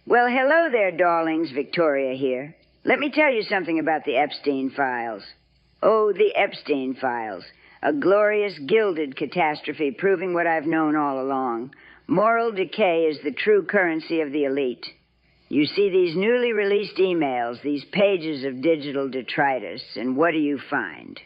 Well, hello there, darlings. Victoria here. Let me tell you something about the Epstein files. Oh, the Epstein files. A glorious, gilded catastrophe proving what I've known all along. Moral decay is the true currency of the elite. You see these newly released emails, these pages of digital detritus, and what do you find?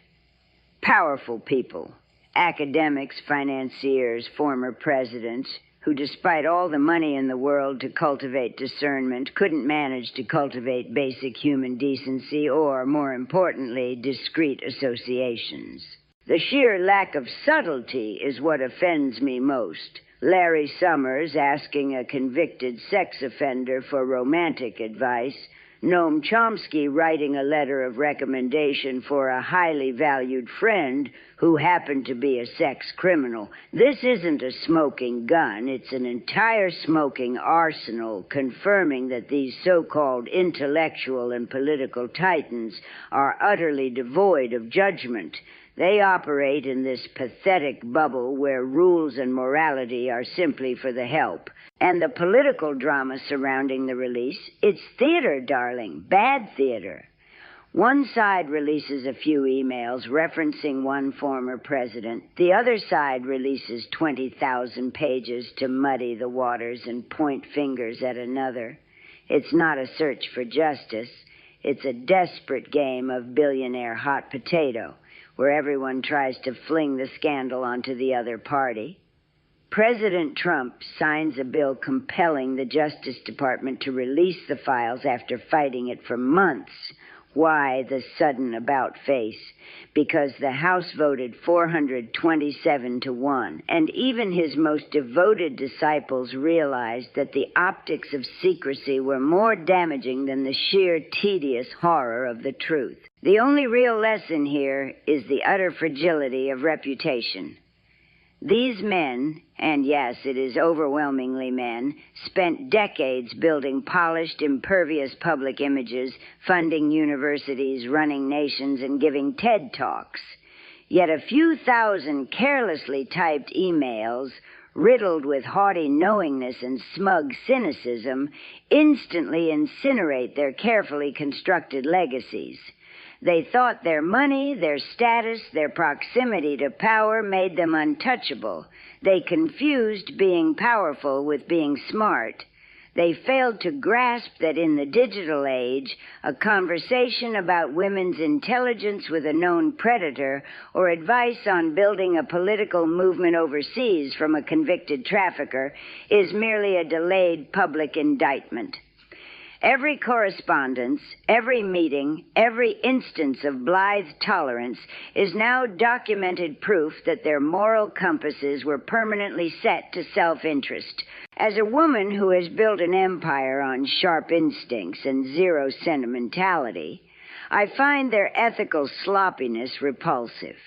Powerful people, academics, financiers, former presidents, who despite all the money in the world to cultivate discernment, couldn't manage to cultivate basic human decency or, more importantly, discreet associations. The sheer lack of subtlety is what offends me most. Larry Summers asking a convicted sex offender for romantic advice, Noam Chomsky writing a letter of recommendation for a highly valued friend who happened to be a sex criminal. This isn't a smoking gun. It's an entire smoking arsenal confirming that these so-called intellectual and political titans are utterly devoid of judgment. They operate in this pathetic bubble where rules and morality are simply for the help. And the political drama surrounding the release, it's theater, darling, bad theater. One side releases a few emails referencing one former president. The other side releases 20,000 pages to muddy the waters and point fingers at another. It's not a search for justice. It's a desperate game of billionaire hot potato, where everyone tries to fling the scandal onto the other party. President Trump signs a bill compelling the Justice Department to release the files after fighting it for months. Why the sudden about-face? Because the House voted 427-1, and even his most devoted disciples realized that the optics of secrecy were more damaging than the sheer tedious horror of the truth. The only real lesson here is the utter fragility of reputation. These men, and yes, it is overwhelmingly men, spent decades building polished, impervious public images, funding universities, running nations, and giving TED Talks. Yet a few thousand carelessly typed emails, riddled with haughty knowingness and smug cynicism, instantly incinerate their carefully constructed legacies. They thought their money, their status, their proximity to power made them untouchable. They confused being powerful with being smart. They failed to grasp that in the digital age, a conversation about women's intelligence with a known predator or advice on building a political movement overseas from a convicted trafficker is merely a delayed public indictment. Every correspondence, every meeting, every instance of blithe tolerance is now documented proof that their moral compasses were permanently set to self-interest. As a woman who has built an empire on sharp instincts and zero sentimentality, I find their ethical sloppiness repulsive.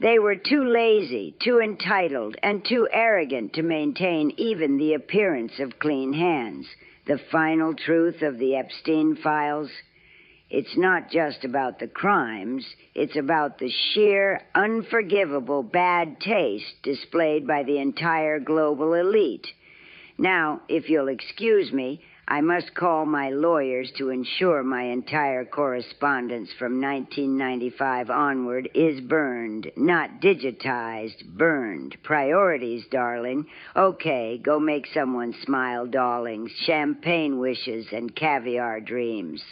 They were too lazy, too entitled, and too arrogant to maintain even the appearance of clean hands. The final truth of the Epstein files? It's not just about the crimes. It's about the sheer, unforgivable bad taste displayed by the entire global elite. Now, if you'll excuse me, I must call my lawyers to ensure my entire correspondence from 1995 onward is burned, not digitized, burned. Priorities, darling. Okay, go make someone smile, darlings. Champagne wishes and caviar dreams.